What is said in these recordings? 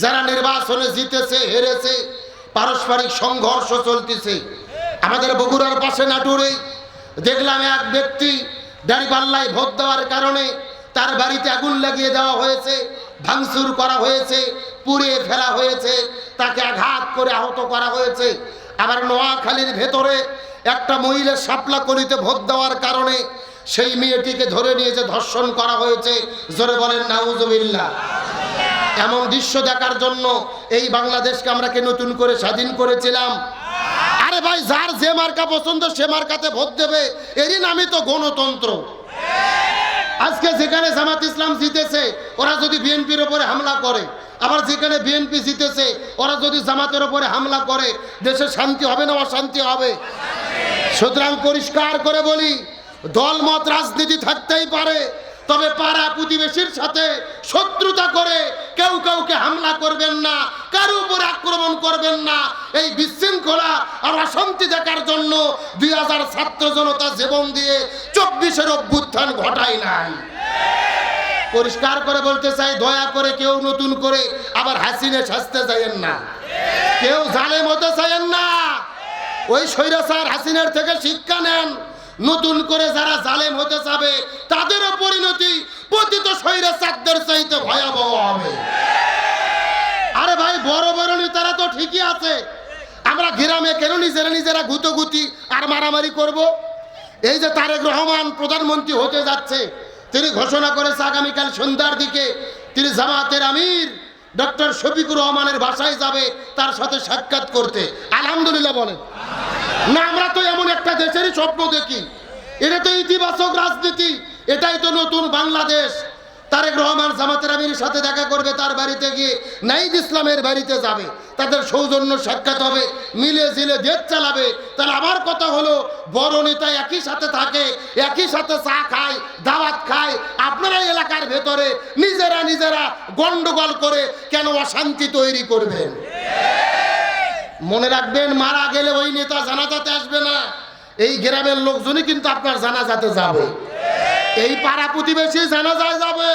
যারা নির্বাচনে জিতেছে হেরেছে, পারস্পরিক সংঘর্ষ চলতেছে। আমাদের বগুড়ার পাশে নাটোরে দেখলাম এক ব্যক্তি দাঁড়িপাল্লায় ভোট দেওয়ার কারণে তার বাড়িতে আগুন লাগিয়ে দেওয়া হয়েছে, ভাঙচুর করা হয়েছে, পুড়িয়ে ফেলা হয়েছে, তাকে আঘাত করে আহত করা হয়েছে। আবার নোয়াখালীর ভেতরে একটা মহিলা শাপলা কলিতে ভোট দেওয়ার কারণে সেই মেয়েটিকে ধরে নিয়ে যে ধর্ষণ করা হয়েছে। জোরে বলেন নাউজুবিল্লাহ। এমন দৃশ্য দেখার জন্য এই বাংলাদেশকে আমরা কি নতুন করে স্বাধীন করেছিলাম? আরে ভাই, যার যে মার্কা পছন্দ সে মার্কাতে ভোট দেবে, এরই নামই তো গণতন্ত্র। আজকে যেখানে জামাত ইসলাম জিতেছে ওরা যদি বিএনপির উপরে হামলা করে, আবার যেখানে বিএনপি জিতেছে ওরা যদি জামাতের উপরে হামলা করে, দেশে শান্তি হবে না অশান্তি হবে? সুতরাং পরিষ্কার করে বলি, দলমত রাজনীতি থাকতেই পারে, তবে পাড়া প্রতিবেশীর সাথে শত্রুতা করে কেউ কাউকে হামলা করবেন না, কারো উপর আক্রমণ করবেন না। এই বিশৃঙ্খলা আর অশান্তি দেখার জন্য 2000 ছাত্র জনতা জীবন দিয়ে 24-এর অভ্যুত্থান ঘটায় নাই। পরিষ্কার করে বলতে চাই, দয়া করে কেউ নতুন করে আবার হাসিনে সাজতে চাইেন না, কেউ জালেম হতে চাইেন না। ওই স্বৈরাচার হাসিনার থেকে শিক্ষা নেন। নতুন করে যারা জালেম হতে যাবে তাদেরও পরিণতি পতিত স্বৈরাচারদের চাইতে ভয়াবহ হবে। আরে ভাই, বড় বড় নেতারা তো ঠিকই আছে, আমরা গ্রামে কেন নিজেরা গুতোগুতি আর মারামারি করব? এই যে তারেক রহমান প্রধানমন্ত্রী হতে যাচ্ছে, তিনি ঘোষণা করেছে আগামীকাল সন্ধ্যার দিকে তিনি জামাতের আমির ডক্টর শফিকুর রহমানের বাসায় যাবে তার সাথে সাক্ষাৎ করতে। আলহামদুলিল্লাহ বলেন না? আমরা তো এমন একটা দেশেরই স্বপ্ন দেখি। এটা তো ইতিবাচক রাজনীতি, এটাই তো নতুন বাংলাদেশ। তারেক রহমান জামাতের আমিরের সাথে দেখা করবে, তার বাড়িতে গিয়ে নাহিদ ইসলামের বাড়িতে যাবে, তাদের সৌজন্য সাক্ষাৎ হবে, মিলে ঝিলে দেশ চালাবে। তাহলে আমার কথা হলো, বড় নেতা একই সাথে থাকে, একই সাথে চা খায়, দাওয়াত খায়, আপনারা এলাকার ভেতরে নিজেরা গন্ডগোল করে কেন অশান্তি তৈরি করবেন? মনে রাখবেন, মারা গেলে ওই নেতা জানাজাতে আসবে না, এই গ্রামের লোকজনই কিন্তু আপনার জানাজাতে যাবে, এই পাড়া প্রতিবেশী জানাজায় যাবে।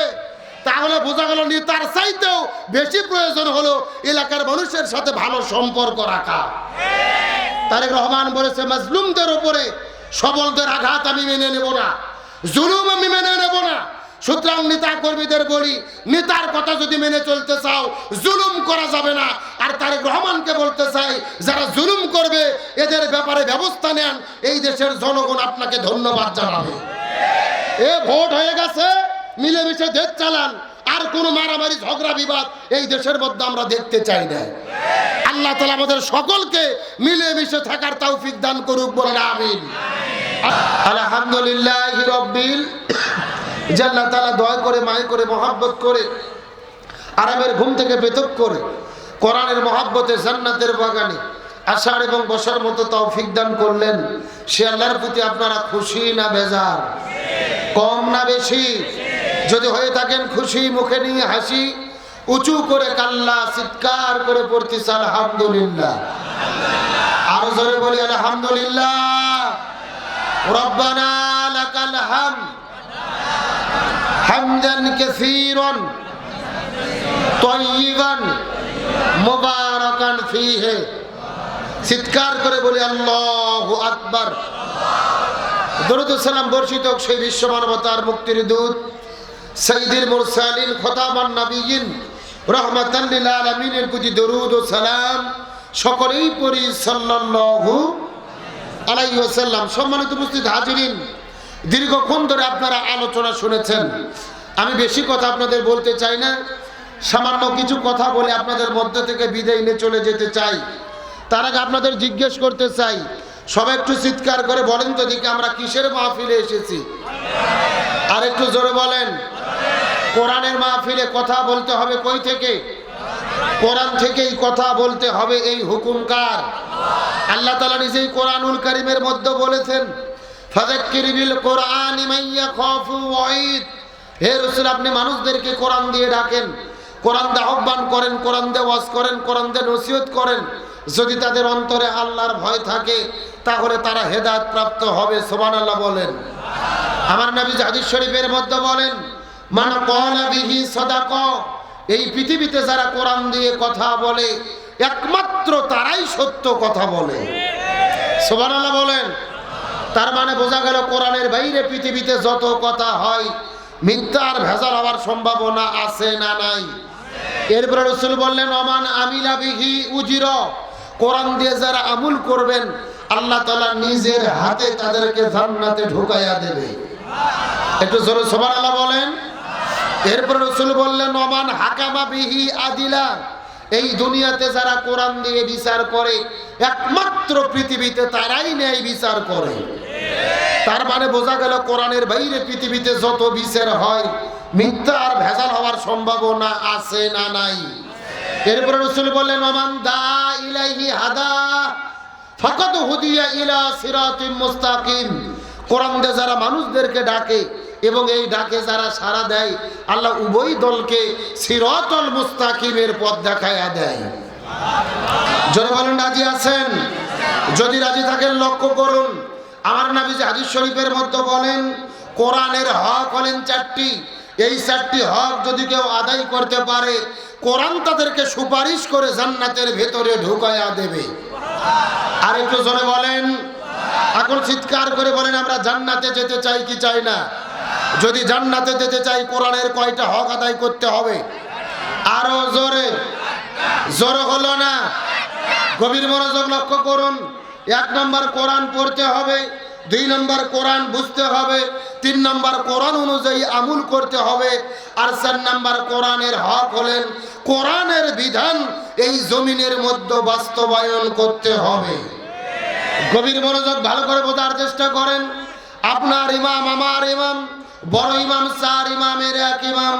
তাহলে বোঝা গেল নেতার চাইতেও বেশি প্রয়োজন হলো এলাকার মানুষের সাথে ভালো সম্পর্ক রাখা। তারেক রহমান বলেছে, মাজলুমদের উপরে সবলদের আঘাত আমি মেনে নেব না, জুলুম আমি মেনে নেব না। সুতরাং নেতা কর্মীদের বলি, নেতার কথা যদি মেনে চলতে চাও জুলুম করা যাবে না। আর তারেক রহমানকে বলতে চাই, যারা জুলুম করবে এদের ব্যাপারে ব্যবস্থা নেন, এই দেশের জনগণ আপনাকে ধন্যবাদ জানাবে। এ ভোট হয়ে গেছে, মিলেমিশে দেশ চালান, আর কোনো মারামারি ঝগড়া বিবাদ এই দেশের মধ্যে আমরা দেখতে চাই না। আল্লাহ তাআলা আমাদের সকলকে মিলেমিশে থাকার তৌফিক দান করুক, বলেন আমিন। আলহামদুলিল্লাহি রাব্বিল আল্লাহ তাআলা দয়া করে, মায় করে, মহব্বত করে, আরামের ঘুম থেকে পৃথক করে কোরআনের মহব্বতে জান্নাতের বাগানে আসার এবং বসার মতো তৌফিক দান করলেন। সে আল্লাহর প্রতি আপনারা খুশি না বেজার? কম না বেশি? যদি হয়ে থাকেন খুশি, মুখে নিয়ে হাসি, উঁচু করে কাল্লা চিৎকার করে পড়তেছে আলহামদুলিল্লাহ। আরো জোরে বলি আলহামদুলিল্লাহ। রব্বানা লাকাল হামদ হামদান কাসীরান তাইয়িবান মুবারাকান ফীহি। চিৎকার করে বলি আল্লাহু আকবার। দরুদ ও সালাম বর্ষিত হোক সেই বিশ্ব মানবতার মুক্তির দূত সাইয়্যিদুল মুরসালিন খতামান নবিয়্যিন রাহমাতাল লিল আলামিনের প্রতি দরুদ ও সালাম সকলেই পড়ি সাল্লাল্লাহু আলাইহি ওয়াসাল্লাম। সম্মানিত উপস্থিত হাজিরিন, দীর্ঘক্ষণ ধরে আপনারা আলোচনা শুনেছেন। আমি বেশি কথা আপনাদের বলতে চাই না, সামান্য কিছু কথা বলে আপনাদের মধ্যে থেকে বিদায় নিয়ে চলে যেতে চাই। তার আগে আপনাদের জিজ্ঞেস করতে চাই, সবাই একটু চিৎকার করে বলেন তো দেখি আমরা কিসের মাহফিলে এসেছি? আর একটু জোরে বলেন। কোরআনের মাহফিলে কথা বলতে হবে কই থেকে? কোরআন থেকেই কথা বলতে হবে। এই হুকুম কার? আল্লাহ তাআলা নিজেই কোরআনুল কারীমের মধ্যে বলেছেন, ফাযাক্কির বিল কোরআনি মান ইয়াখাফু ওয়াঈদ। হে রাসূল, আপনি মানুষদেরকে কোরআন দিয়ে ডাকেন, কোরআন দিয়ে আহ্বান করেন, কোরআন দিয়ে ওয়াজ করেন, কোরআন দিয়ে নসিহত করেন। যদি তাদের অন্তরে আল্লাহর ভয় থাকে তাহলে তারা হেদায়েত প্রাপ্ত হবে। সুবহানাল্লাহ বলেন। আমার নবী হাদিস শরীফের মধ্যে বলেন, মান ক্বালা বিহি সাদাকা এই পৃথিবীতে যারা কোরআন দিয়ে কথা বলে একমাত্র তারাই সত্য কথা বলে। সুবহানাল্লাহ বলেন। তার মানে বোঝা গেল কোরআনের বাইরে পৃথিবীতে যত কথা হয় মিথ্যা আর ভেজাল হওয়ার সম্ভাবনা আছে না নাই? এরপরে রাসূল বললেন ওমান আমিলা বিহি উজির, কোরআন দিয়ে যারা আমল করবেন আল্লাহ তাআলা নিজের হাতে তাদেরকে জান্নাতে ঢুকাইয়া দেবে। একটু জোরে সুবহানাল্লাহ বলেন। এরপর রাসূল বললেন ওমান হাকামা বিহি আদিলা, এই দুনিয়াতে যারা কোরআন দিয়ে বিচার করে একমাত্র পৃথিবীতে তারাই ন্যায় বিচার করে। তার মানে বোঝা গেল কোরআনের বাইরে পৃথিবীতে যত বিচার হয় মিথ্যা আর ভেজাল হওয়ার সম্ভাবনা আছে না নাই? এরপর রাসূল বললেন ওমান দা ইলাইহি হাদা ফাকাদ হুদিয়া ইলা সিরাতিম মুস্তাকিম, কোরআন দিয়ে যারা মানুষদেরকে ডাকে এবং এই ডাকে যারা সাড়া দেয় আল্লাহ উভয় দলকে সিরাতুল মুস্তাকিমের পথ দেখায়া দেয়। জোরে বলেন রাজি আছেন? যদি রাজি থাকেন লক্ষ্য করুন, আমার নবীজি হাদিস শরীফের মধ্যে বলেন কোরআনের হক হলেন চারটি, এই চারটি হক যদি কেউ আদায় করতে পারে কোরআন তাদেরকে সুপারিশ করে জান্নাতের ভেতরে ঢুকায়া দেবে। আর একটু জোরে বলেন, এখন চিৎকার করে বলেন আমরা জান্নাতে যেতে চাই কি চাই না? যদি জান্নাতে যেতে চাই কোরআনের কয়টা হক আদায় করতে হবে? আরো জোরে, জোরে হলো না? গভীর মনোযোগ লক্ষ্য করুন। 1 নম্বর কোরআন পড়তে হবে, 2 নম্বর কোরআন বুঝতে হবে, 3 নম্বর কোরআন অনুযায়ী আমল করতে হবে, আর 4 নম্বর কোরআনের হক হলেন কোরআনের বিধান এই জমিনের মধ্যে বাস্তবায়ন করতে হবে। গভীর মনোযোগ ভালো করে বোঝার চেষ্টা করেন। আপনার ইমাম, আমার ইমাম, বড় ইমাম, 4 ইমামের এক ইমাম,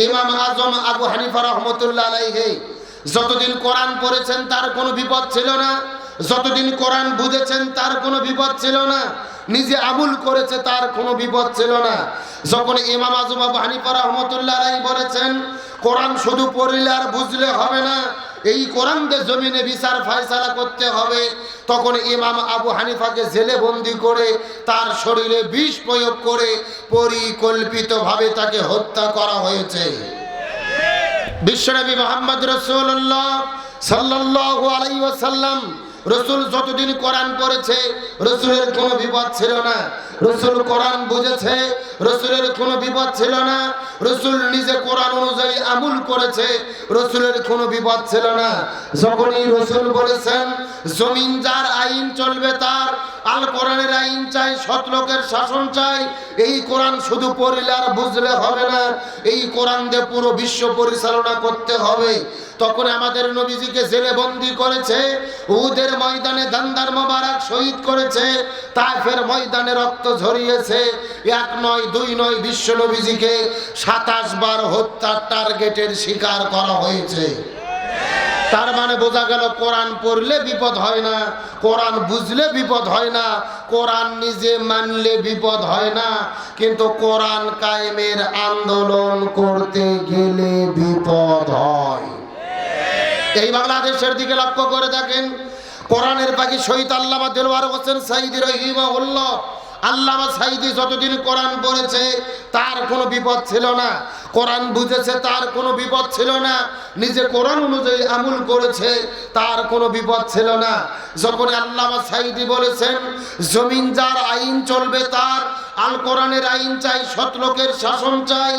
ইমাম আজম আবু হানিফা রাহমাতুল্লাহ আলাইহি যতদিন কোরআন পড়েছেন তার কোনো বিপদ ছিল না, যতদিন কোরআন বুঝেছেন তার কোনো বিপদ ছিল না, নিজে আমল করেছে তার কোনো বিপদ ছিল না। যখন ইমাম আজম আবু হানিফা রাহমাতুল্লাহ আলাইহি বলেছেন কোরআন শুধু পড়লে আর বুঝলে হবে না, এই কোরআন দিয়ে জমিনে বিচার ফয়সালা করতে হবে, তখন ইমাম আবু হানিফাকে জেলে বন্দি করে তার শরীরে বিষ প্রয়োগ করে পরিকল্পিতভাবে তাকে হত্যা করা হয়েছে। বিশ্বনবী মুহাম্মদ রাসূলুল্লাহ সাল্লাল্লাহু আলাইহি ওয়াসাল্লাম, রাসূল যতদিন কোরআন পড়েছে রাসূলের কোনো বিপদ ছিল না, রাসূল কোরআন বুঝেছে রাসূলের কোনো বিপদ ছিল না, রাসূল নিজে কোরআন অনুযায়ী আমল করেছে রাসূলের কোনো বিপদ ছিল না। যখনই রাসূল বলেছেন জমিন যার আইন চলবে তার, আল কোরআনের আইন চাই, সৎ লোকের শাসন চাই, এই কোরআন শুধু পড়লে আর বুঝলে হবে না, এই কোরআন দিয়ে পুরো বিশ্ব পরিচালনা করতে হবে, তখন আমাদের নবীজিকে জেলে বন্দি করেছে, উহুদের ময়দানে দান্দার মোবারক শহীদ করেছে, তায়েফের ময়দানে রক্ত ঝরিয়েছে, 1 নয় 2 নয় বিশ্ব নবীজিকে 27 বার হত্যার টার্গেটের শিকার করা হয়েছে। তার মানে বোঝা গেল কোরআন পড়লে বিপদ হয় না, কোরআন বুঝলে বিপদ হয় না, কোরআন নিজে মানলে বিপদ হয় না, কিন্তু কোরআন কায়েমের আন্দোলন করতে গেলে বিপদ হয়। এই বাংলাদেশের দিকে লক্ষ্য করে দেখেন, কোরআনের পাখি শহীদ আল্লামা দেলওয়ার হোসেন সাঈদী রাহিমাহুল্লাহ, আল্লামা সাঈদী যতদিন কোরআন পড়েছে তার কোনো বিপদ ছিল না, কোরআন বুঝেছে তার কোনো বিপদ ছিল না, নিজে কোরআন অনুযায়ী আমল করেছে তার কোনো বিপদ ছিল না। যখন আল্লামা সাঈদী বলেছেন জমিন যার আইন চলবে তার, আল কোরআনের আইন চাই, সৎ লোকের শাসন চাই,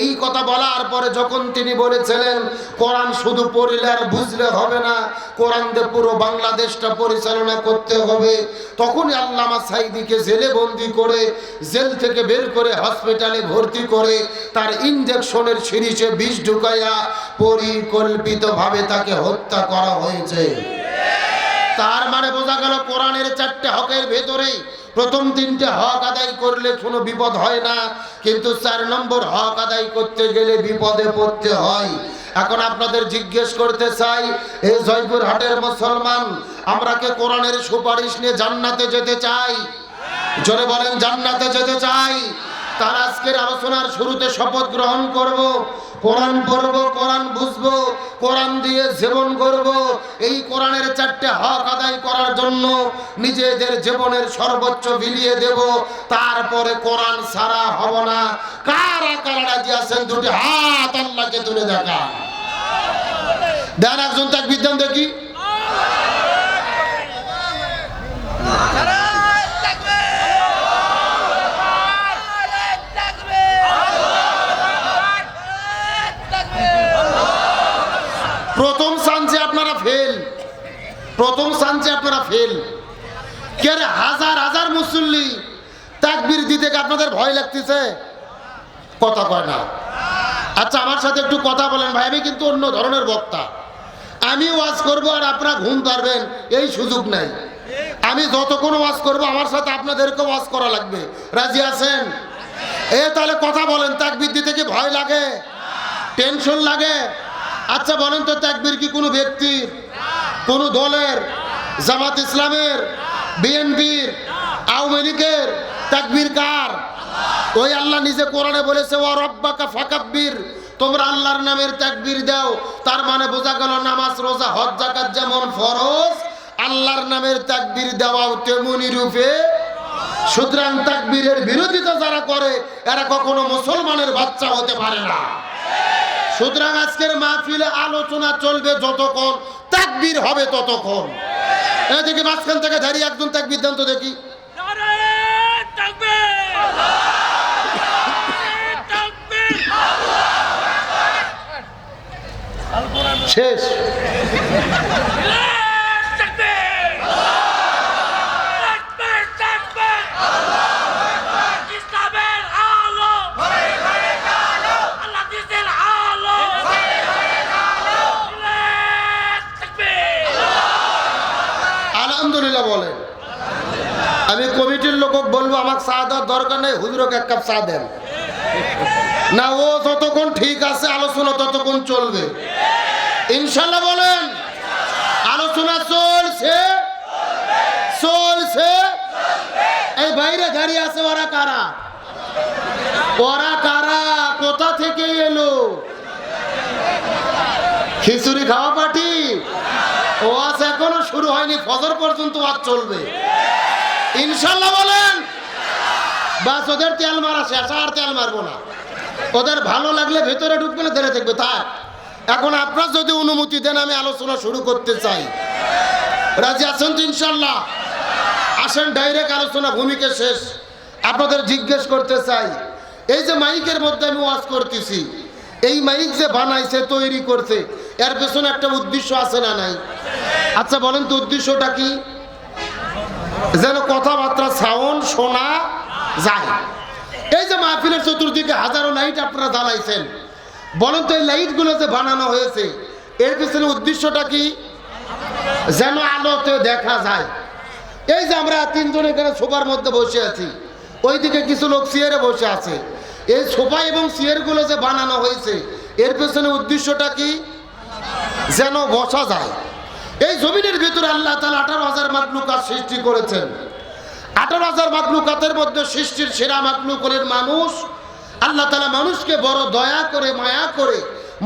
এই কথা বলার পরে যখন তিনি বলেছিলেন কোরআন শুধু পড়লে আর বুঝলে হবে না, কোরআন দিয়ে পুরো বাংলাদেশটা পরিচালনা করতে হবে, তখনই আল্লামা সাঈদীকে জেলে বন্দি করে, জেল থেকে বের করে হসপিটালে ভর্তি করে তার ইনজেকশনের সিরিজে বিষ ঢুকাইয়া পরিকল্পিতভাবে তাকে হত্যা করা হয়েছে। তার মানে বোঝা গেল কোরআনের 4টে হকের ভেতরে প্রথম 3টে হক আদায় করলে কোনো বিপদ হয় না, কিন্তু 4 নম্বর হক আদায় করতে গেলে বিপদে পড়তে হয়। এখন আপনাদের জিজ্ঞেস করতে চাই, এই জয়পুরহাটের মুসলমান, আমরা কি কোরআনের সুপারিশ নিয়ে জান্নাতে যেতে চাই? জোরে বলেন জান্নাতে যেতে চাই। তার আজকের আলোচনার শুরুতে শপথ গ্রহণ করব, কোরআন পড়ব, কোরআন বুঝবো, কোরআন দিয়ে জীবন গড়ব, এই কোরআনের 4টে হক আদায় করার জন্য নিজেদের জীবনের সর্বোচ্চ বিলিয়ে দেব, তারপরে কোরআন ছাড়া হব না। কারা কারা রাজি আছেন? 2টি হাত আল্লাহকে তুলে দেখা। দেন একজন তাকবীর দেন দেখি। প্রথম চান্সে আপনারা ফেল, প্রথম চান্সে আপনারা ফেল। কে রে, হাজার হাজার মুসল্লি তাকবীর দিতে আপনাদের ভয় লাগতেছে? কথা কয় না। আচ্ছা আমার সাথে একটু কথা বলেন ভাই, আমি কিন্তু অন্য ধরনের বক্তা। আমি ওয়াজ করব আর আপনারা ঘুম পারবেন এই সুযোগ নাই। আমি যতক্ষণ ওয়াজ করব আমার সাথে আপনাদেরকে ওয়াজ করা লাগবে। রাজি আছেন? তাহলে কথা বলেন, তাকবীর দিতে কি ভয় লাগে, টেনশন লাগে? আচ্ছা বলেন তো, তাকবীর কি কোনো ব্যক্তির, কোনো দলের, জামাত ইসলামের, বিএনপির, আওয়ামী লীগের? তাকবীর কার? ওই আল্লাহ নিজে কোরআনে বলেছে ওয়া রাব্বাকা ফাকাব্বির, তোমরা আল্লাহর নামের তাকবীর দাও। তার মানে বোঝা গেল নামাজ রোজা হজ যাকাত যেমন ফরজ, আল্লাহর নামের তাকবীর দেওয়াও তেমনি রূপে। সুতরাং তাকবীরের বিরোধিতা যারা করে এরা কখনো মুসলমানের বাচ্চা হতে পারে না। সুতরাং আজকের মাহফিলে আলোচনা চলবে যতক্ষণ, তাকবীর হবে ততক্ষণ। এদিকে মাঝখান থেকে দাঁড়িয়ে একজন তাকবীর দেন তো দেখি। শেষ। আলহামদুলিল্লাহ বলেন। আমি কমিটির লোক বলবো আমাকে চা দেওয়ার দরকার নেই, হুজুরকে এক কাপ চা দেন না। ও যতক্ষণ ঠিক আছে আলোচনা ততক্ষণ চলবে ইনশাল্লাহ। বলেন আলোচনা চলছে চলছে। এই বাইরে দাঁড়িয়ে আছে ওরা কারা? ওরা কারা? কোথা থেকে এলো? খিচুড়ি খাওয়া পার্টি? ওয়াজ এখনো শুরু হয়নি, ফজর পর্যন্ত ওয়াজ চলবে ইনশাল্লাহ। বলেন বাস ওদের তেল মারা শেষ, আর তেল মারবো না। ওদের ভালো লাগলে ভেতরে ঢুকবে না, ধরে থাকবে। তাই এখন আপনারা যদি অনুমতি দেন আমি আলোচনা শুরু করতে চাই। রাজি আছেন তো ইনশাল্লাহ? আসেন ডাইরেক্ট আলোচনা, ভূমিকা শেষ। আপনাদের জিজ্ঞেস করতে চাই, এই যে মাইকের মধ্যে আমি ওয়াজ করতেছি, এই মাইক যে বানাইছে তৈরি করছে এর পেছনে একটা উদ্দেশ্য আছে না নাই? আচ্ছা বলেন তো উদ্দেশ্যটা কি? যেন কথাবার্তা সাউন্ড শোনা যায়। এই যে মাহফিলের চতুর্দিকে হাজারো লাইট আপনারা জ্বালাইছেন, বলেন তো এই লাইটগুলো যে বানানো হয়েছে এর পেছনে উদ্দেশ্যটা কি? যেন আলোতে দেখা যায়। এই যে আমরা তিনজন এখানে সোফার মধ্যে বসে আছি, ওইদিকে কিছু লোক চেয়ারে বসে আছে। এই সোফা এবং চেয়ারগুলো যে বানানো হয়েছে এর পেছনে উদ্দেশ্যটা কি? যেন বসা যায়। এই জমিনের ভিতরে আল্লাহ তাআলা 18,000 মাখলুকাত সৃষ্টি করেছেন। 18,000 মাখলুকাতের মধ্যে সৃষ্টির সেরা মাখলুক হলেন মানুষ। আল্লাহ তাআলা মানুষকে বড় দয়া করে, মায়া করে,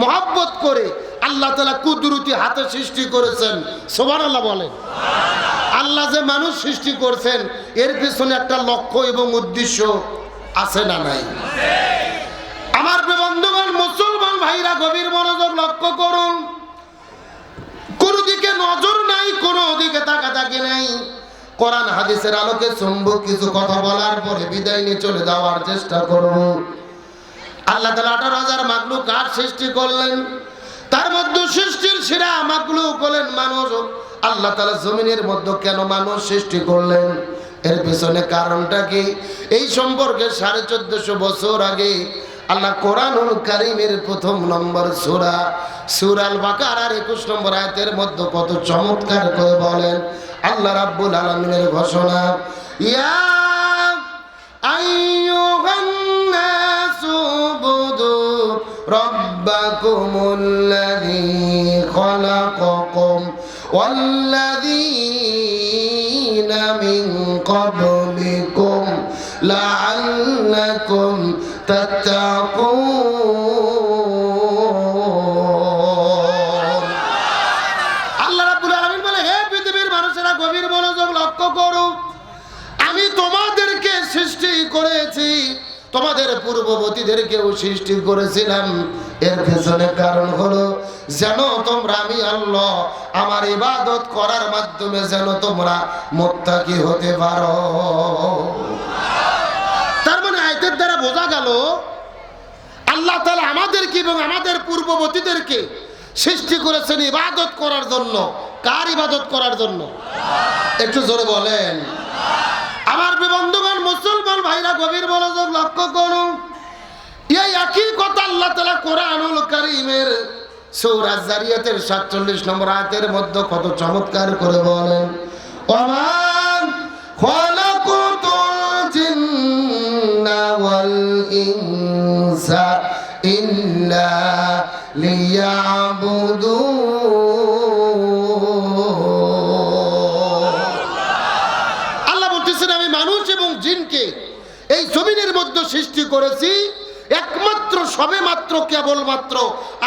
মহব্বত করে আল্লাহ তাআলা কুদরতি হাতে সৃষ্টি করেছেন। সুবহানাল্লাহ বলেন। আল্লাহ যে মানুষ সৃষ্টি করছেন এর পিছনে একটা লক্ষ্য এবং উদ্দেশ্য আছে না নাই? আমার বন্ধুগণ, মুসলমান ভাইরা গভীর মনোযোগ লক্ষ্য করুন। কোন দিকে নজর নাই, কোন দিকে তাকাতাকি নাই। কোরআন হাদিসের আলোকে চুম্বক কিছু কথা বলার পরে বিদায় নিয়ে চলে যাওয়ার চেষ্টা করব। আল্লাহ তাআলা 18,000 মাখলুকাত সৃষ্টি করলেন, তার মধ্যে সৃষ্টির সেরা মাখলুক হলেন মানুষ। আল্লাহ তাআলা জমিনের মধ্যে কেন মানুষ সৃষ্টি করলেন, এর পিছনে কারণটা কি? এই সম্পর্কে 1450 বছর আগে আল্লাহ কোরআনুল কারীমের প্রথম নম্বর সূরা সূরা আল বাকারার 21 নম্বর আয়াতের মধ্যে কত চমৎকার করে বলেন। আল্লাহ রাব্বুল আলামিনের ঘোষণা, ইয়া আইয়ুহান নাসু বুদু রাব্বাকুমুল্লাযী খালাকাকুম ওয়াল্লাযীনা মিন ক্বাবলিকুম লাআল্লাকুম তাত্তাকুন। আল্লাহ রাব্বুল আলামিন বলে, হে পৃথিবীর মানুষেরা গভীর মনোযোগ লক্ষ্য করো। আমি তোমাদেরকে সৃষ্টি করেছি তোমাদের পূর্ববর্তীদেরকেও সৃষ্টি করেছিলাম। এর পেছনে কারণ হলো যেন তোমরা আমি আল্লাহ আমার ইবাদত করার মাধ্যমে যেন তোমরা মুত্তাকি হতে পারো। তার মানে আয়াতের দ্বারা বোঝা গেল আল্লাহ তাআলা আমাদেরকে এবং আমাদের পূর্ববর্তীদেরকে সৃষ্টি করেছেন ইবাদত করার জন্য। কার ইবাদত করার জন্য? একটু জোরে বলেন। আমার বন্ধুগণ, মুসলমান ভাইরা, গভীর মনোযোগ লক্ষ্য করুন। এই একই কথা আল্লাহ তাআলা কোরআনুল কারীমের সূরা যারিয়াতের ৪৭ নম্বর আয়াতের মধ্যে কত চমৎকার করে বলেন, ওমান খালাকুতুল জিন্না ওয়াল ইনসা ইল্লা লিয়াবুদুন। আল্লাহ বলতেছেন আমি মানুষ এবং জিনকে এই জমিনের মধ্যে সৃষ্টি করেছি একমাত্র সবেমাত্র কেবলমাত্র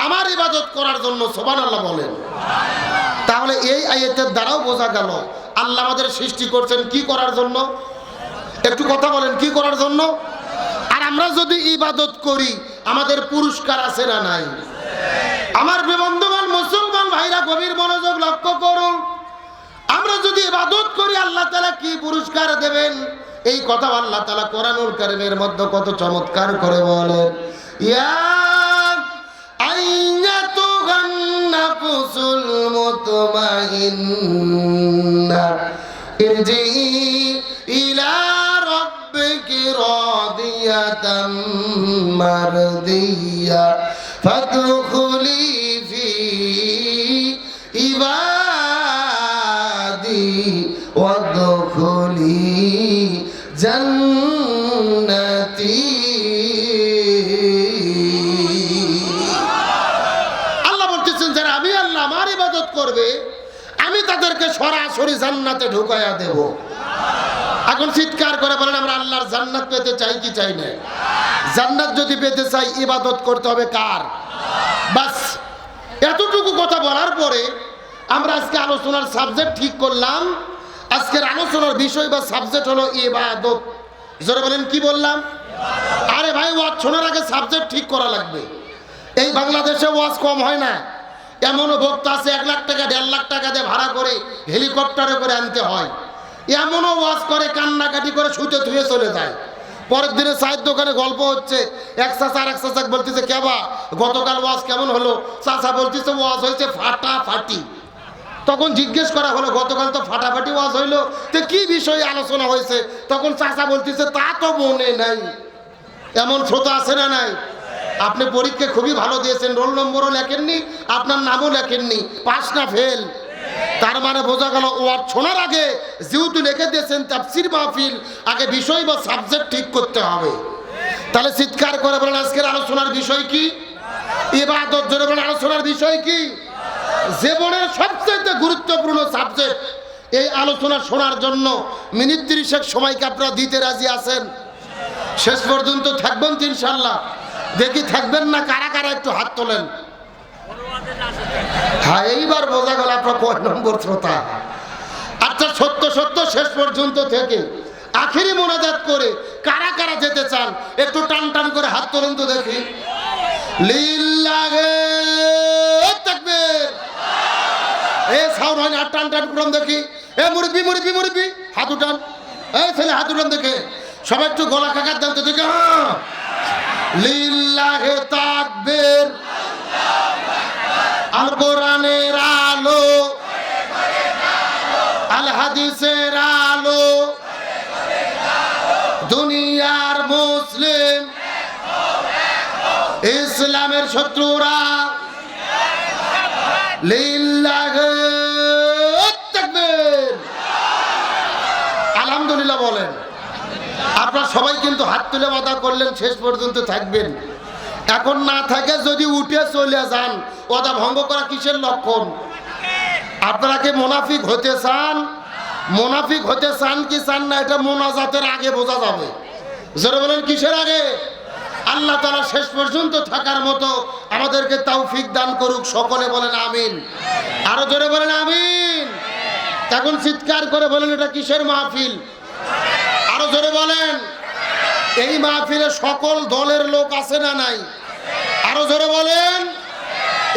আমার ইবাদত করার জন্য। সুবহানাল্লাহ বলেন। তাহলে এই আয়াতের দ্বারাও বোঝা গেল আল্লাহ আমাদের সৃষ্টি করছেন কি করার জন্য? একটু কথা বলেন, কি করার জন্য? আর আমরা যদি ইবাদত করি আমাদের পুরস্কার আছে না নাই? আমার বন্ধুগণ, মুসলমান ভাইরা, গভীর মনোযোগ লক্ষ্য করুন। আমরা যদি ইবাদত করি আল্লাহ তাআলা কি পুরস্কার দেবেন এই কথা আল্লাহ তাআলা কোরআনুল কারীমের মধ্যে কত চমৎকার করে বলেন, ইয়া আইয়াতুহান নাফসুল মুতমাইন্না ইরজিই ইলা রাব্বিকি রাদিয়াতাম মারদিয়া ফাদখুলি ফি ইবাদি ওয়াদখুলি জান্নাতি। আল্লাহ বলতেছেন যারা আমি আল্লাহ আমার ইবাদত করবে আমি তাদেরকে সরাসরি জান্নাতে ঢুকাইয়া দেব। এখন চিৎকার করে বলেন আমরা আল্লাহর জান্নাত পেতে চাই কি চাই না? জান্নাত যদি পেতে চাই ইবাদত করতে হবে কার? বাস এতটুকু কথা বলার পরে আমরা আজকে আলোচনার সাবজেক্ট ঠিক করলাম। আজকের আলোচনার বিষয় বা সাবজেক্ট হলো ইবাদত। জোরে বলেন, কি বললাম? আরে ভাই, ওয়াজ শোনার আগে সাবজেক্ট ঠিক করা লাগবে। এই বাংলাদেশে ওয়াজ কম হয় না। এমনও বক্তা আছে 1 লাখ টাকা 1.5 লাখ টাকা দিয়ে ভাড়া করে হেলিকপ্টারে করে আনতে হয়। এমনও ওয়াজ করে কান্নাকাটি করে শুতে ধুয়ে চলে যায়। পরের দিনে চায়ের দোকানে গল্প হচ্ছে, এক চাচা আর এক চাচা বলতেছে কেবা গতকাল ওয়াজ কেমন হলো? চাচা বলতেছে ওয়াজ হয়েছে ফাটাফাটি। তখন জিজ্ঞেস করা হলো গতকাল তো ফাটাফাটি ওয়াজ হইলো, তো কি বিষয়ে আলোচনা হয়েছে? তখন চাচা বলতেছে তা তো মনে নাই। এমন শ্রোতা আছে না নাই? আপনি পরীক্ষা খুবই ভালো দিয়েছেন, রোল নম্বরও লেখেননি, আপনার নামও লেখেননি, পাস না ফেল। তার মানে বোঝা গেল ওয়াজ শোনার আগে যেহেতু লিখে দিয়েছেন তাফসীর মাহফিল, আগে বিষয় বা সাবজেক্ট ঠিক করতে হবে। তাহলে চিৎকার করে বলেন আজকের আলোচনার বিষয় কি? ইবাদত। জোরে বলেন আলোচনার বিষয় কি? জীবনের সবচেয়ে গুরুত্বপূর্ণ সাবজেক্ট। এই আলোচনা শোনার জন্য মিনিট 30 সময়কে আপনারা দিতে রাজি আছেন? শেষ পর্যন্ত থাকবেন তো ইনশাআল্লাহ? দেখি থাকবেন না কারা কারা একটু হাত তোলেন। হ্যাঁ, এইবার বোঝা গেল আপনার কয় নম্বর শ্রোতা। আচ্ছা, সত্য সত্য শেষ পর্যন্ত থেকে আখেরি মোনাজাত করে কারা কারা যেতে চান একটু টান টান করে হাত তোলেন তো দেখি। লিল্লাহে তাকবীর। এ সাউন্ড হয় না, টান টান করুন দেখি। এ মুরব্বি মুরব্বি মুরব্বি হাত উঠান। এই ছেলে হাত উঠান দেখে। সবাই একটু গলা কাকার দেন তো দেখে। লিল্লাহে তাকবীর। আল কোরআনের আলো, আল হাদিসের আলো, দুনিয়ার মুসলিম, ইসলামের শত্রুরা লিল্লাহে তাকবীর। আলহামদুলিল্লাহ বলেন। আপনারা সবাই কিন্তু হাত তুলে ওয়াদা করলেন শেষ পর্যন্ত থাকবেন। এখন না থাকে যদি উঠে চলে যান, ওয়াদা ভঙ্গ করা কিসের লক্ষণ? আপনারা কি মুনাফিক হতে চান? মুনাফিক হতে চান কি চান না এটা মোনাজাতের আগে বোঝা যাবে। জোরে বলেন কিসের আগে? আল্লাহ তাআলা শেষ পর্যন্ত থাকার মতো আমাদেরকে তৌফিক দান করুক। সকলে বলেন আমিন। আরো জোরে বলেন আমিন। এখন চিৎকার করে বলেন এটা কিসের মাহফিল? আরো জোরে বলেন। এই মাহফিলে সকল দলের লোক আছে না নাই? আরো জোরে বলেন।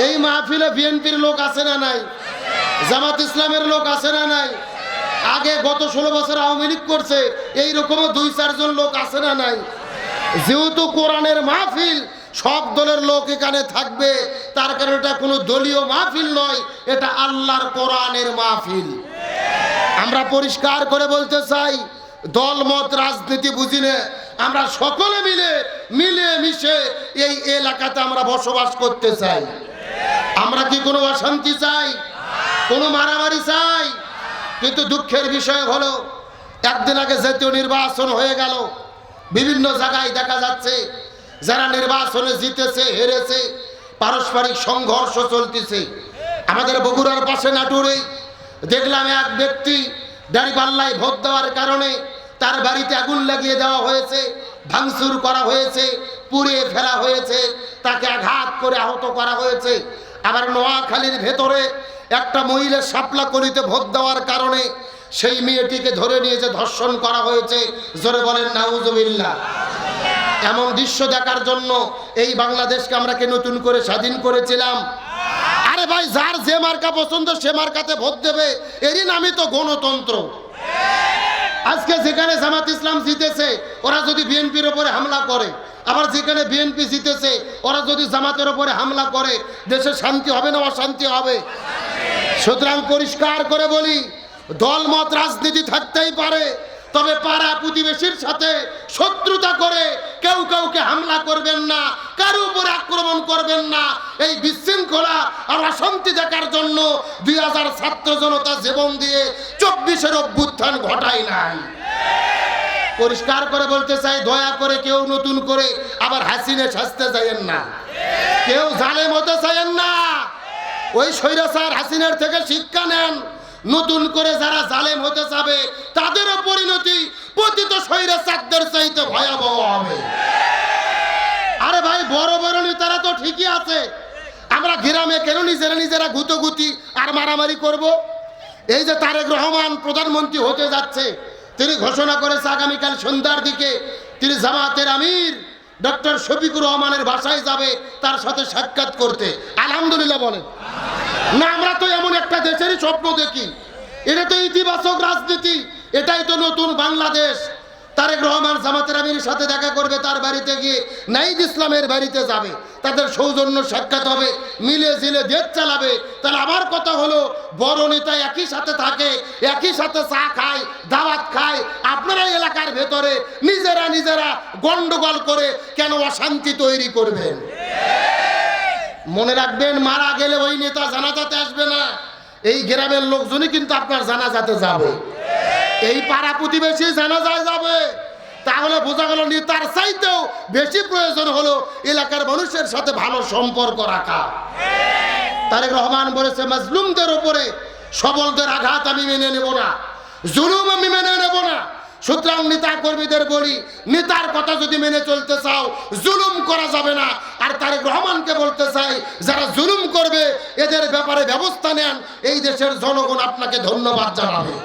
এই মাহফিলে বিএনপির লোক আছে না নাই? জামাত ইসলামের লোক আছে না নাই? আগে গত 16 বছর আওয়ামী লীগ করছে, এইরকমও 2-4 জন লোক আছে না নাই? যেহেতু কোরআনের মাহফিল, সব দলের লোক এখানে থাকবে, তার কারণে এটা কোনো দলীয় মাহফিল নয়, এটা আল্লাহর কোরআনের মাহফিল। আমরা পরিষ্কার করে বলতে চাই, দলমত রাজনীতি বুঝি না, আমরা সকলে মিলে মিশে এই এলাকাতে আমরা বসবাস করতে চাই। আমরা কি কোনো অশান্তি চাই? কোনো মারামারি চাই? কিন্তু দুঃখের বিষয় হলো, একদিন আগে জাতীয় নির্বাচন হয়ে গেল, বিভিন্ন জায়গায় দেখা যাচ্ছে যারা নির্বাচনে জিতেছে হেরেছে, পারস্পরিক সংঘর্ষ চলতেছে। আমাদের বগুড়ার পাশে নাটোরে দেখলাম এক ব্যক্তি দাঁড়িপাল্লায় ভোট দেওয়ার কারণে তার বাড়িতে আগুন লাগিয়ে দেওয়া হয়েছে, ভাঙচুর করা হয়েছে, পুড়িয়ে ফেলা হয়েছে, তাকে আঘাত করে আহত করা হয়েছে। আবার নোয়াখালীর ভেতরে একটা মহিলা শাপলা কলিতে ভোট দেওয়ার কারণে সেই মেয়েটিকে ধরে নিয়ে যে ধর্ষণ করা হয়েছে। জোরে বলেন নাউজুবিল্লাহ। এমন দৃশ্য দেখার জন্য এই বাংলাদেশকে আমরা কি নতুন করে স্বাধীন করেছিলাম? আরে ভাই, যার যে মার্কা পছন্দ সে মার্কাতে ভোট দেবে, এরই নামই তো গণতন্ত্র। আজকে যেখানে জামাত ইসলাম জিতেছে, ওরা যদি বিএনপির উপরে হামলা করে, আবার যেখানে বিএনপি জিতেছে ওরা যদি জামাতের উপরে হামলা করে, দেশে শান্তি হবে না অশান্তি হবে? সুতরাং পরিষ্কার করে বলি, দলমত রাজনীতি থাকতেই পারে, তবে পাড়া প্রতিবেশীর সাথে শত্রুতা করে কেউ কাউকে হামলা করবেন না, কারো উপর আক্রমণ করবেন না। এই বিশৃঙ্খলা আর অশান্তি দেখার জন্য 2000 ছাত্র জনতা জীবন দিয়ে 24-এর অভ্যুত্থান ঘটায় নাই। পরিষ্কার করে বলতে চাই, দয়া করে কেউ নতুন করে আবার হাসিনে সাজতে চাইেন না, কেউ জালেম হতে চাইেন না। ওই স্বৈরাচার হাসিনার থেকে শিক্ষা নেন। নতুন করে যারা জালেম হতে যাবে তাদেরও পরিণতি পতিত স্বৈরাচারদের চাইতে ভয়াবহ হবে। আরে ভাই, বড় বড় নেতারা তো ঠিকই আছে, আমরা গ্রামে কেন নিজেরা গুতোগুতি আর মারামারি করব? এই যে তারেক রহমান প্রধানমন্ত্রী হতে যাচ্ছে, তিনি ঘোষণা করেছে আগামীকাল সন্ধ্যার দিকে তিনি জামাতের আমির ডক্টর শফিকুর রহমানের বাসায় যাবে তার সাথে সাক্ষাৎ করতে। আলহামদুলিল্লাহ বলেন না? আমরা তো এমন একটা দেশেরই স্বপ্ন দেখি, এটা তো ইতিবাচক রাজনীতি, এটাই তো নতুন বাংলাদেশ। তারেক রহমান জামাতের আমিরের সাথে দেখা করবে, তার বাড়িতে গিয়ে নাহিদ ইসলামের বাড়িতে যাবে, তাদের সৌজন্য সাক্ষাৎ হবে, মিলে জিলে দেশ চালাবে। তাহলে আমার কথা হলো, বড় নেতা একই সাথে থাকে, একই সাথে চা খায়, দাওয়াত খায়, আপনারা এলাকার ভেতরে নিজেরা গন্ডগোল করে কেন অশান্তি তৈরি করবেন? মনে রাখবেন, মারা গেলে ওই নেতা জানাজাতে আসবে না, এই গ্রামের লোকজনই কিন্তু আপনার জানাজাতে যাবে, এই পাড়া প্রতিবেশী জানাজায় যাবে। তাহলে বোঝা গেল নেতার চাইতেও বেশি প্রয়োজন হলো এলাকার মানুষের সাথে ভালো সম্পর্ক রাখা। তারেক রহমান বলেছে, মাজলুমদের উপরে সবলদের আঘাত আমি মেনে নেব না, জুলুম আমি মেনে নেব না। সুতরাং নেতা কর্মীদের বলি, নেতার কথা যদি মেনে চলতে চাও জুলুম করা যাবে না। আর তারেক রহমানকে বলতে চাই, যারা জুলুম করবে এদের ব্যাপারে ব্যবস্থা নেন, এই দেশের জনগণ আপনাকে ধন্যবাদ জানাবে।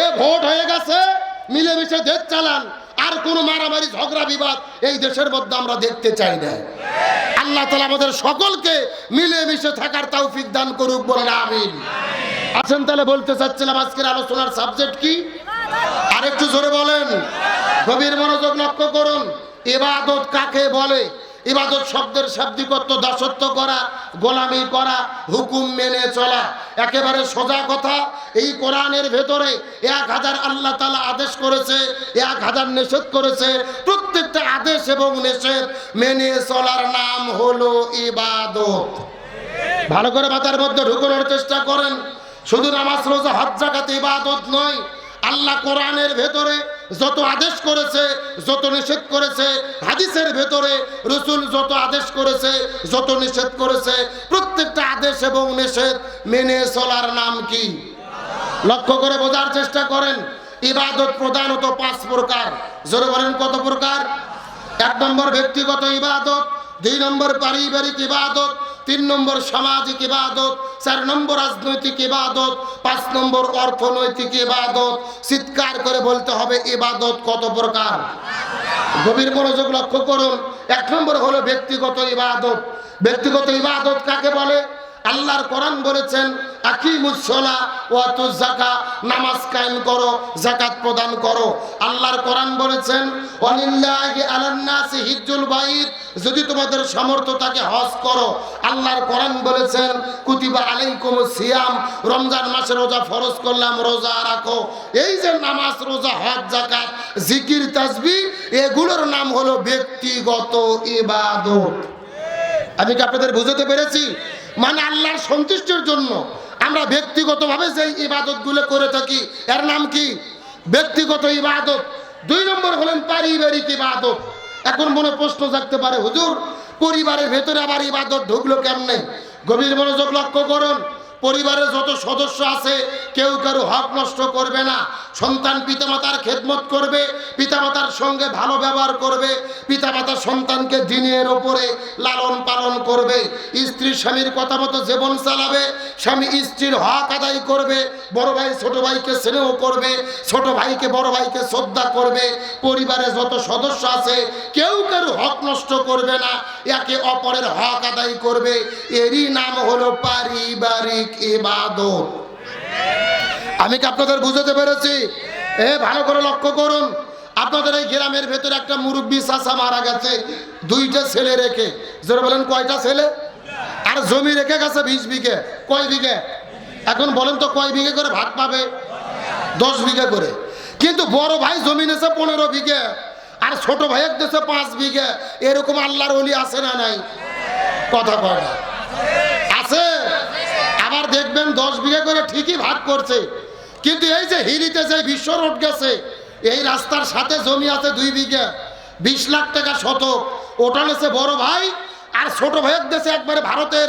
এ ভোট হয়ে গেছে, মিলেমিশে দেশ চালান, আর কোনো মারামারি ঝগড়া বিবাদ এই দেশের মধ্যে আমরা দেখতে চাই না। আল্লাহ তাআলা আমাদের সকলকে মিলেমিশে থাকার তৌফিক দান করুক, বলেন আমিন। আছেন, তাহলে বলতে চাচ্ছিলাম আজকের আলোচনার সাবজেক্ট কি? আরেকটু জোরে বলেন, গভীর মনোযোগ লক্ষ্য করুন। ইবাদত কাকে বলে? ইবাদত শব্দের শাব্দিক অর্থ দাসত্ব করা, গোলামি করা, হুকুম মেনে চলা। একেবারে সোজা কথা, এই কোরআনের ভেতরে 1000 আল্লাহ তাআলা আদেশ করেছে, 1000 নিষেধ করেছে। প্রত্যেকটা আদেশ এবং নিষেধ মেনে চলার নাম হলো ইবাদত। ভালো করে মাথার মধ্যে ঢুকানোর চেষ্টা করেন। শুধু নামাজ রোজা হজ যাকাত ইবাদত নয়, আল্লাহ কোরআনের ভেতরে যত আদেশ করেছে, যত নিষেধ করেছে, হাদিসের ভেতরে রাসূল যত আদেশ করেছে, যত নিষেধ করেছে, প্রত্যেকটা আদেশ এবং নিষেধ মেনে চলার নাম কি? লক্ষ্য করে বোঝার চেষ্টা করেন। ইবাদত প্রধানত 5 প্রকার। জোরে বলেন, কত প্রকার? 1 নম্বর ব্যক্তিগত ইবাদত, 2 নম্বর পারিবারিক ইবাদত, 3 নম্বর সামাজিক ইবাদত, 4 নম্বর রাজনৈতিক ইবাদত, 5 নম্বর অর্থনৈতিক ইবাদত। চিৎকার করে বলতে হবে ইবাদত কত প্রকার। গভীর মনোযোগ লক্ষ্য করুন। 1 নম্বর হলো ব্যক্তিগত ইবাদত। ব্যক্তিগত ইবাদত কাকে বলে? আল্লাহর কোরআন বলেছেন আকিমুস সালাহ ওয়া আতুজ যাকাত, নামাজ কায়েম করো, যাকাত প্রদান করো। আল্লাহর কোরআন বলেছেন ওয়ালিল্লাহি আলান নাসি হিজ্জুল বাইত, যদি তোমাদের সামর্থ্য থাকে হজ করো। আল্লাহর কোরআন বলেছেন কুতিবা আলাইকুমুস সিয়াম, রমজান মাসে রোজা ফরজ করলাম, রোজা রাখো। এই যে নামাজ, রোজা, হজ, যাকাত, জিকির, তাসবিহ, এগুলোর নাম হলো ব্যক্তিগত ইবাদত। আমি কি আপনাদের বুঝাতে পেরেছি? মানে আল্লাহর সন্তুষ্টির জন্য আমরা ব্যক্তিগতভাবে যে ইবাদতগুলো করে থাকি এর নাম কি? ব্যক্তিগত ইবাদত। 2 নম্বর হলেন পারিবারিক ইবাদত। এখন মনে প্রশ্ন জাগতে পারে, হুজুর পরিবারের ভেতরে আবার ইবাদত ঢুকলো কেমনে? গভীর মনোযোগ লক্ষ্য করুন। পরিবারের যত সদস্য আছে কেউ কারো হক নষ্ট করবে না। সন্তান পিতামাতার খেদমত করবে, পিতামাতার সঙ্গে ভালো ব্যবহার করবে, পিতামাতার সন্তানকে দ্বীনের ওপরে লালন পালন করবে, স্ত্রী স্বামীর কথা মতো জীবন চালাবে, স্বামী স্ত্রীর হক আদায় করবে, বড় ভাই ছোট ভাইকে স্নেহ করবে, ছোট ভাইকে বড় ভাইকে শ্রদ্ধা করবে। পরিবারে যত সদস্য আছে কেউ কারো হক নষ্ট করবে না, একে অপরের হক আদায় করবে। এরই নাম হলো পারিবারিক ইবাদত। আমি কি আপনাদের বুঝাতে পেরেছি? ভালো করে লক্ষ্য করুন। আপনাদের এই গ্রামের ভেতরে একটা মুরব্বী চাচা মারা গেছে 2টা ছেলে রেখে। জোরে বলেন কয়টা ছেলে? আর জমি রেখে গেছে 20 বিঘে। কয় বিঘে? এখন বলেন তো কয় বিঘে করে ভাগ পাবে? 10 বিঘে করে। কিন্তু বড় ভাই জমি নিয়েছে 15 বিঘে, আর ছোট ভাইয়ের দিয়েছে 5 বিঘে। এরকম আল্লাহর ওলি আছে না নাই? কথা কয় না? আছে। আবার দেখবেন 10 বিঘা করে ঠিকই ভাগ করছে, কিন্তু এই যে হিরিতে যে বিশ্ব রোড গেছে, এই রাস্তার সাথে জমি আছে 2 বিঘা, 20 লাখ টাকা শতক। ওটা নিয়েছে বড় ভাই, আর ছোট ভাইয়ের দেশে একবারে ভারতের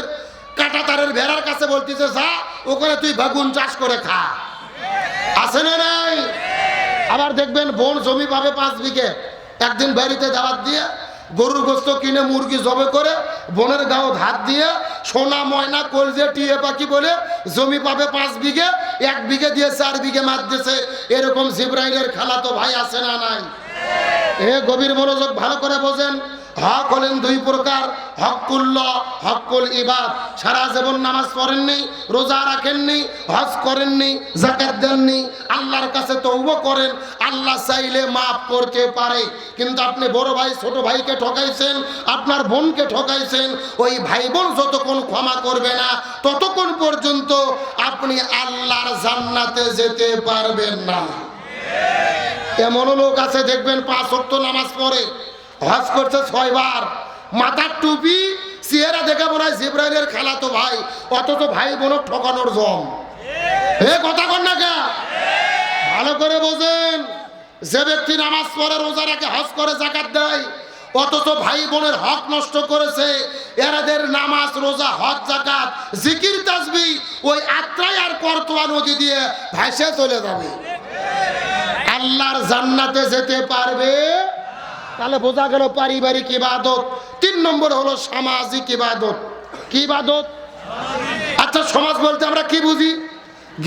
কাঁটাতারের ভেড়ার কাছে বলতেছে যা ওখানে তুই বেগুন চাষ করে খা। আছে না নাই? আবার দেখবেন বোন জমি পাবে 5 বিঘে। একদিন বাড়িতে দাওয়াত দিয়ে গরুর গোস্ত কিনে মুরগি জবে করে বোনের গাও ধার দিয়ে সোনা ময়না কলজে টিয়ে পাখি বলে জমি পাবে 5 বিঘে, 1 বিঘে দিয়ে 4 বিঘে মার দিয়েছে। এরকম জিব্রাইলের খেলা তো ভাই আছে না নাই? গভীর মনোযোগ ভালো করে বোঝেন। হক হলেন 2 প্রকার, হকুল্লাহ, হকুল ইবাদ। সারা জীবন নামাজ পড়েননি, রোজা রাখেননি, হজ করেননি, যাকাত দেননি, আল্লাহর কাছে তওবা করেন, আল্লাহ চাইলে মাফ করতে পারে। কিন্তু আপনি বড় ভাই ছোট ভাইকে ঠকাইছেন, আপনার বোনকে ঠকাইছেন, ওই ভাই বোন যতক্ষণ ক্ষমা করবে না ততক্ষণ পর্যন্ত আপনি আল্লাহর জান্নাতে যেতে পারবেন না। এমনও লোক আছে দেখবেন 5 ওয়াক্ত নামাজ পড়ে, হজ করছে 6 বার, মাথার টুপি, চেহারা দেখে মনে হয় জিব্রাইলের খেলা তো ভাই, অথচ ভাই বোন ঠকানোর জম। কথা কন না কে? ভালো করে বোঝেন। যে ব্যক্তি নামাজ পড়ে, রোজা রাখে, হজ করে, যাকাত দেয়, অথচ ভাই বোনের হক নষ্ট করেছে, এরাদের নামাজ, রোজা, হজ, যাকাত, জিকির, তাসবিহ ওই আত্রাই আর করতোয়া নদী দিয়ে ভাসে চলে যাবে, আল্লাহর জান্নাতে যেতে পারবে। তাহলে বোঝা গেল পারিবারিক ইবাদত। 3 নম্বর হলো সামাজিক ইবাদত। কি ইবাদত? আচ্ছা, সমাজ বলতে আমরা কি বুঝি?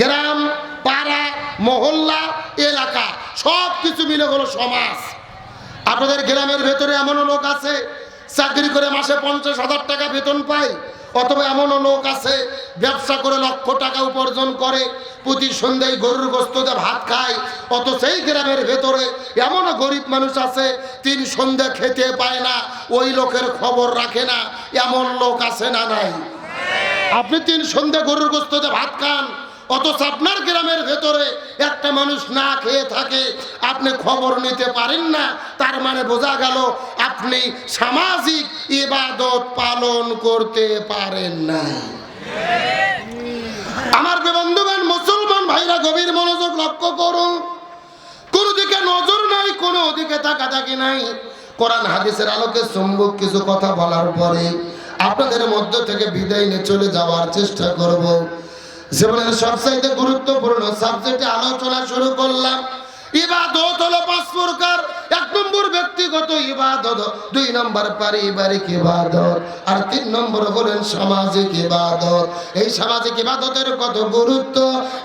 গ্রাম, পাড়া, মহল্লা, এলাকা সব কিছু মিলে হলো সমাজ। আপনাদের গ্রামের ভেতরে এমনও লোক আছে চাকরি করে মাসে 50,000 টাকা বেতন পায়, অথবা এমনও লোক আছে ব্যবসা করে লক্ষ টাকা উপার্জন করে, প্রতি সন্ধ্যায় গরুর গোস্ত দিয়ে ভাত খায়। অত সেই গ্রামের ভেতরে এমনও গরিব মানুষ আছে 3 সন্ধ্যা খেতে পায় না, ওই লোকের খবর রাখে না। এমন লোক আছে না নাই? আপনি 3 সন্ধ্যা গরুর গোস্ত দিয়ে ভাত খান, অথচ আপনার গ্রামের ভেতরে একটা মানুষ না খেয়ে থাকে, আপনি খবর নিতে পারেন না। তার মানে বোঝা গেল আপনি সামাজিক ইবাদত পালন করতে পারেন না। আমার বন্ধুগণ, মুসলমান ভাইরা গভীর মনোযোগ লক্ষ্য করুন। কোন দিকে নজর নাই, কোন দিকে তাকাতাকি নাই। কোরআন হাদিসের আলোকে সম্মুখ কিছু কথা বলার পরে আপনাদের মধ্য থেকে বিদায় নিয়ে চলে যাওয়ার চেষ্টা করব। জীবনের সবচাইতে গুরুত্বপূর্ণ সাবজেক্টে আলোচনা শুরু করলাম। ইবাদত হলো 5 প্রকার। 1 নম্বর ব্যক্তিগত ইবাদত, 2 নম্বর পারিবারিক ইবাদত, আর 3 নম্বর হলেন সামাজিক ইবাদত। এই সামাজিক ইবাদতের কত গুরুত্ব,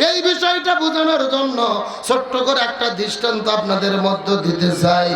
এই বিষয়টা বোঝানোর জন্য ছোট্ট করে একটা দৃষ্টান্ত আপনাদের মধ্যে দিতে চাই।